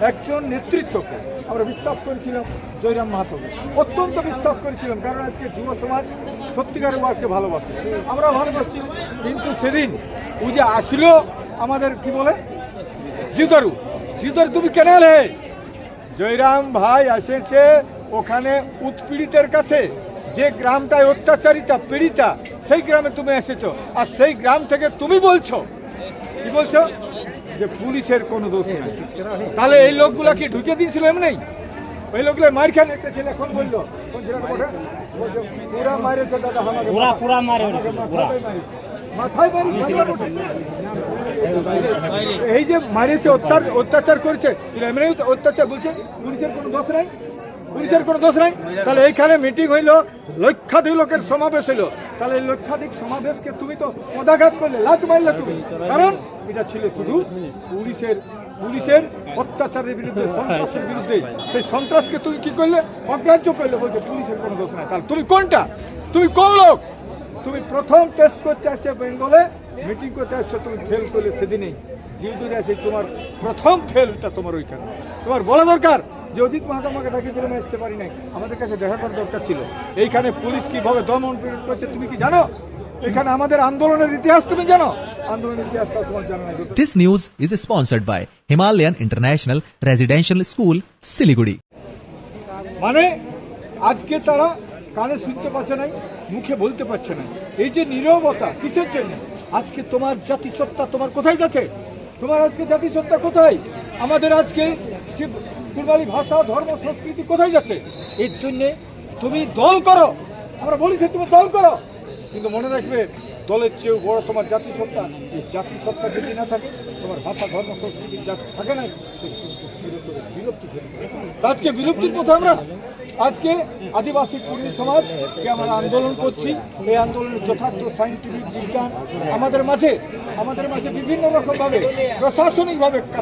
একজন নেতৃত্বকে আমরা বিশ্বাস করেছিলাম, জয়রাম মাহাতোকে অত্যন্ত বিশ্বাস করেছিলাম, কারণ আজকে যুব সমাজ সত্যিকারের ওয়ার্ককে ভালোবাসে, আমরা ভালোবাসছি। কিন্তু সেদিন ও যে আসলো আমাদের কি বলে জিদারু তুমি কেন এলে? জয়রাম ভাই এসেছে ওখানে উৎপীড়িতের কাছে, যে গ্রামটায় অত্যাচারিতা পীড়িতা সেই গ্রামে তুমি এসেছো, আর সেই গ্রাম থেকে তুমি বলছো কি বলছো যে পুলিশের কোনো দোষ নেই। তাহলে এই লোকগুলা কি ঢুকে দিয়েছিল এমনি? ওই লোকগুলো মার খান, একটা ছেলে এখন বললো পুরা মারেছে দাদা, মাথায় মারি, এই যে মারেছে অত্যাচার করেছে এমনি অত্যাচার বলছে, পুলিশের কোনো দোষ নাই, পুলিশের কোনো দোষ নাই। তাহলে এইখানে মিটিং হইলো, লক্ষাধিক লোকের সমাবেশ হইলো, তাহলে এই লক্ষাধিক সমাবেশকে তুমি তো পদাঘাত করলে, লাত মারলে তুমি, কারণ এটা ছিল শুধু পুলিশের অত্যাচারের বিরুদ্ধে, সন্ত্রাসের বিরুদ্ধে। সেই সন্ত্রাসকে তুমি কি করলে? অগ্রাহ্য করলে, বলছে পুলিশের কোনো দোষ নাই। তাহলে তুমি কোনটা? তুমি কোন লোক? তুমি প্রথম টেস্ট করতে আসছে বেঙ্গলে, মিটিং করতে আসছো, তুমি ফেল করলে সেদিনেই জিউদুরে আসে তোমার প্রথম ফেলটা তোমার ওইখানে। তোমার বলা দরকার যে অজিত মাহাতো আমাকে ডাকিয়েছিল, আমি আসতে পারি নাই, আমাদের কাছে দেখা করার দরকার ছিল। এইখানে পুলিশ কিভাবে দমন পীড়ন করছে তুমি কি জানো? এখানে আমাদের আন্দোলনের ইতিহাস তুমি জানো? আন্দোলনের ইতিহাসটা তোমার জানা নাই। This news is sponsored by Himalayan International Residential School, Siliguri. মানে আজকে তারা কানে শুনতে পাচ্ছে না, মুখে বলতে পারছে না। এই যে নীরবতা কিসের জন্য? আজকে তোমার জাতিসত্তা তোমার কোথায় যাচ্ছে? তোমার আজকে জাতিসত্তা কোথায়? আমাদের আজকে যে কুরবানি ভাষা, ধর্ম, সংস্কৃতি কোথায় যাচ্ছে? এর জন্যে তুমি দল করো, আমরা বলেছি তুমি দল করো, কিন্তু মনে রাখবে দলের চেয়েও বড় তোমার জাতিসত্তা। এই জাতিসত্তা যদি না থাকে, তোমার ভাষা, ধর্ম, সংস্কৃতি যা থাকে না, বিলুপ্তি। আজকে বিলুপ্তির পথে আমরা। আজকে আদিবাসী কর্মী সমাজ যে আমরা আন্দোলন করছি, এই আন্দোলনের যথার্থ সাইন্টিফিক বিজ্ঞান আমাদের মাঝে বিভিন্ন রকমভাবে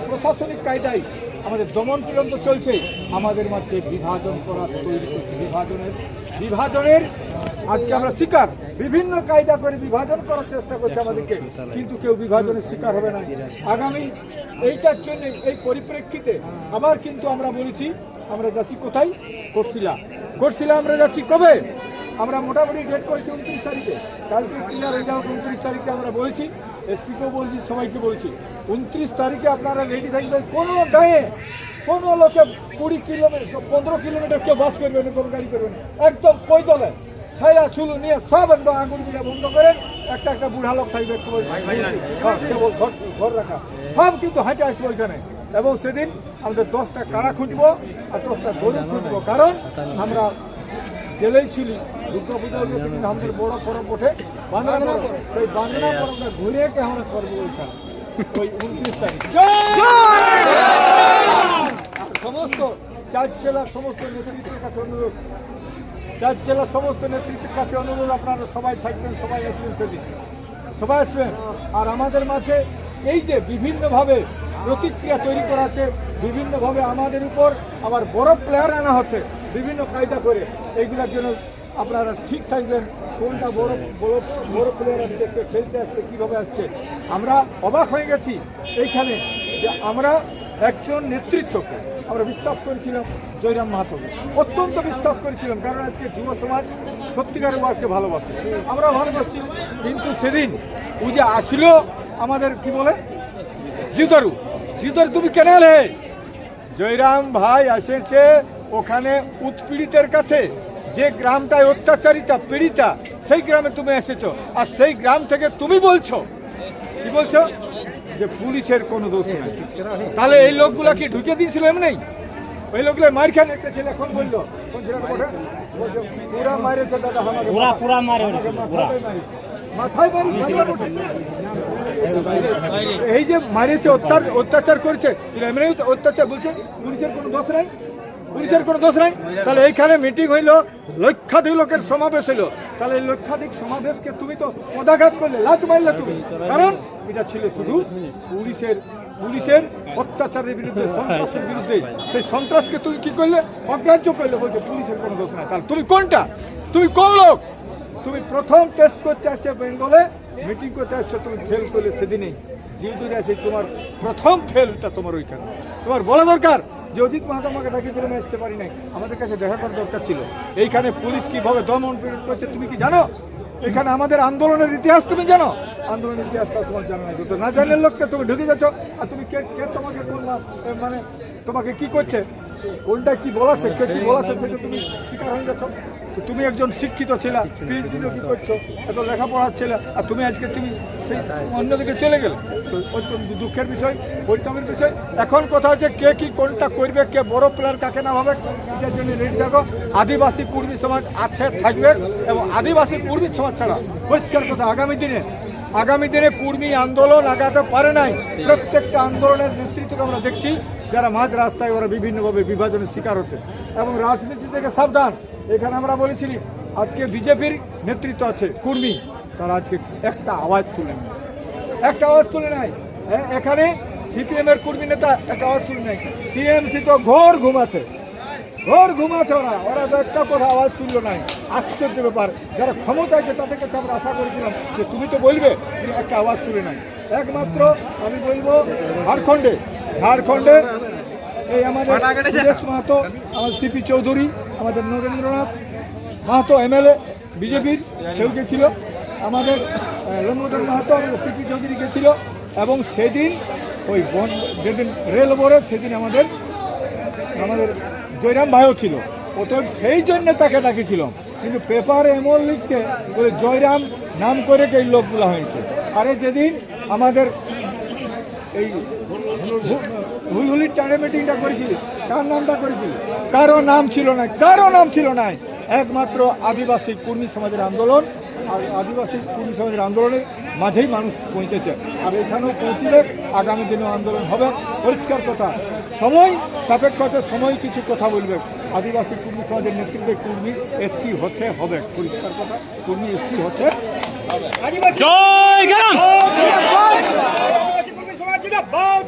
প্রশাসনিক কায়দায় আমাদের দমন পীড়ন তো চলছে। আমাদের মাঝে বিভাজন করা তৈরি করছে, বিভাজনের আজকে আমরা শিকার, বিভিন্ন কায়দা করে বিভাজন করার চেষ্টা করছে আমাদেরকে, কিন্তু কেউ বিভাজনের শিকার হবে না। আগামী এইটার জন্য, এই পরিপ্রেক্ষিতে আবার কিন্তু আমরা বলেছি, আমরা যাচ্ছি কোথায়? কোটশিলা আমরা যাচ্ছি কবে? আমরা মোটামুটি ডেট করেছি 29 তারিখে, কালকে ক্লিয়ার হয়ে যাও। 29 তারিখে আমরা বলেছি, এসপিকেও বলছি, সবাইকে বলছি 29 তারিখে আপনারা রেডি থাকবেন। কোনো গায়ে কোনো লোকে 20 কিলোমিটার 15 কিলোমিটার কেউ বাস করবেন, কোনো গাড়ি করবেন, একদম পৈদলে ছায়া ছুলু নিয়ে সব একদম আগুন বিনা বন্ধ করেন। একটা বুড়া লোক থাকবে, ঘর রাখা, সব কিন্তু হাঁটে আসবে ওইখানে। এবং সেদিন আমাদের 10টা কাড়া খুঁজবো আর 10টা গরু খুঁজবো, কারণ আমরা জেলেই ছিলি। দুর্গা পূজা হচ্ছে কিন্তু আমাদের বড় পরব ওঠে বান্দনা পরব, সেই বান্দনা পরবটা ঘুরে আমরা করবো ওইখানে, ওই 29 তারিখ। সমস্ত 4 জেলার সমস্ত নেতৃত্বের কাছে অনুরোধ, 4 জেলার সমস্ত নেতৃত্বের কাছে অনুরোধ, আপনারা সবাই থাকবেন, সবাই আসবেন, সেদিন সবাই আসবেন। আর আমাদের মাঝে এই যে বিভিন্নভাবে প্রতিক্রিয়া তৈরি করা আছে, বিভিন্নভাবে আমাদের উপর আবার বড় প্লেয়ার আনা হচ্ছে বিভিন্ন কায়দা করে, এইগুলোর জন্য আপনারা ঠিক থাকবেন। কোনটা বড় প্লেয়ার আসছে, খেলতে আসছে, কীভাবে আসছে। আমরা অবাক হয়ে গেছি এইখানে যে আমরা একজন নেতৃত্বকে আমরা বিশ্বাস করেছিলাম, জয়রাম মাহাতোকে অত্যন্ত বিশ্বাস করেছিলাম, কারণ আজকে যুব সমাজ সত্যিকারের ওয়ার্ককে ভালোবাসে, আমরা ভালোবাসছি। কিন্তু সেদিন ও যে আসলো আমাদের কি বলে জিউদারু তুমি কেন এলে? জয়রাম ভাই এসেছে ওখানে উৎপীড়িতের কাছে, যে গ্রামটায় অত্যাচারিতা পীড়িতা সেই গ্রামে তুমি এসেছো, আর সেই গ্রাম থেকে তুমি বলছো কি বলছো যে পুলিশের কোনো দোষ নেই। তাহলে এই লোকগুলা কি ঢুকে দিয়েছিল এমনি? ওই লোকগুলো মার খান, একটা ছেলে এখন বললো পুরা মারেছে দাদা, মাথায় মারি, এই যে মারেছে অত্যাচার করেছে এমনি অত্যাচার বলছে, পুলিশের কোনো দোষ নাই, পুলিশের কোনো দোষ নাই। তাহলে এইখানে মিটিং হইলো, লক্ষাধিক লোকের সমাবেশ হইলো, তাহলে এই লক্ষাধিক সমাবেশকে তুমি তো পদাঘাত করলে, লাত মারলে তুমি, কারণ এটা ছিল শুধু পুলিশের অত্যাচারের বিরুদ্ধে, সন্ত্রাসের বিরুদ্ধে। সেই সন্ত্রাসকে তুমি কি করলে? অগ্রাহ্য করলে, বলছে পুলিশের কোনো দোষ নাই। তাহলে তুমি কোনটা? তুমি কোন লোক? তুমি প্রথম টেস্ট করতে আসছে বেঙ্গলে, মিটিং করতে আসছো, তুমি ফেল করলে সেদিনেই যেহেতু আছে তোমার প্রথম ফেলটা তোমার ওইখানে। তোমার বলা দরকার যে অজিত মাহাতো আমাকে ডাকিয়েছিল, আমি আসতে পারি নাই, আমাদের কাছে দেখা করার দরকার ছিল। এইখানে পুলিশ কিভাবে দমন পীড়ন করছে তুমি কি জানো? এখানে আমাদের আন্দোলনের ইতিহাস তুমি জানো? আন্দোলনের ইতিহাসটা তোমার জানো না, তো না জানার লোককে তুমি ঢুকে যাচ্ছ। আর তুমি কে কে তোমাকে কোন মানে তোমাকে কি করছে, কোনটা কি বলাছে, কে কি বলাছে সেটা তুমি শিকার হয়ে যাচ্ছ। তো তুমি একজন শিক্ষিত ছেলে, পিএইচডি কি করছো, এত লেখাপড়ার ছেলে, আর তুমি আজকে তুমি সেই অন্যদিকে চলে গেলে। তো অত্যন্ত দুঃখের বিষয়, পরিশ্রমের বিষয়। এখন কথা হচ্ছে কে কি কোনটা করবে, কে বড় প্লেয়ার কাকে না হবে, এটার জন্য রেডি থাকো। আদিবাসী কুর্মী সমাজ আছে, থাকবে, এবং আদিবাসী কুর্মী সমাজ ছাড়া পরিষ্কার কথা আগামী দিনে কুর্মী আন্দোলন আগাতে পারে নাই। প্রত্যেকটা আন্দোলনের নেতৃত্বকে আমরা দেখছি, যারা মাঝ রাস্তায় ওরা বিভিন্নভাবে বিভাজনের শিকার হচ্ছে, এবং রাজনীতি থেকে সাবধান। এখানে আমরা বলেছি আজকে বিজেপির নেতৃত্ব আছে কুর্মী, তারা আজকে একটা আওয়াজ তুলে নাই, এখানে সিপিএম এর কর্মী নেতা একটা আওয়াজ তুলে নাই। টিএমসি তো ঘোর ঘুমাচ্ছে ওরা তো একটা কথা আওয়াজ তুললো নাই। আশ্চর্য ব্যাপার, যারা ক্ষমতা আছে তাদের কাছে আমরা আশা করেছিলাম যে তুমি তো বলবে, তুমি একটা আওয়াজ তুলে নাই। একমাত্র আমি বলবো ঝাড়খণ্ডে এই আমাদের সুরেশ মাহাতো, আমাদের সিপি চৌধুরী, আমাদের নরেন্দ্রনাথ মাহাতো এমএলএ বিজেপির, সেও গেছিল। আমাদের লম্বোদর মাহাতো, আমাদের সিপি চৌধুরী গেছিল। এবং সেদিন ওই যেদিন রেল অবরোধ, সেদিন আমাদের জয়রাম ভাইও ছিল। প্রথম সেই জন্য তাকে ডাকেছিলাম, কিন্তু পেপারে এমন লিখছে বলে জয়রাম নাম করে এই লোকগুলো হয়েছে। আরে যেদিন আমাদের এই হুলহুলির টানে মিটিংটা করেছিল, কার নামটা করেছিল? কারো নাম ছিল না। একমাত্র আদিবাসী কর্মী সমাজের আন্দোলন, আর আদিবাসী কর্মী সমাজের আন্দোলনের মাঝেই মানুষ পৌঁছেছে। আর এখানেও পৌঁছলে আগামী দিনেও আন্দোলন হবে। পরিষ্কার কথা, সময় সাপেক্ষ আছে, সময় কিছু কথা বলবে। আদিবাসী কর্মী সমাজের নেতৃত্বে কর্মী এসটি হবে, পরিষ্কার কথা, কর্মী এসটি হচ্ছে। জয় গেলাম। সমাজ জিন্দাবাদ।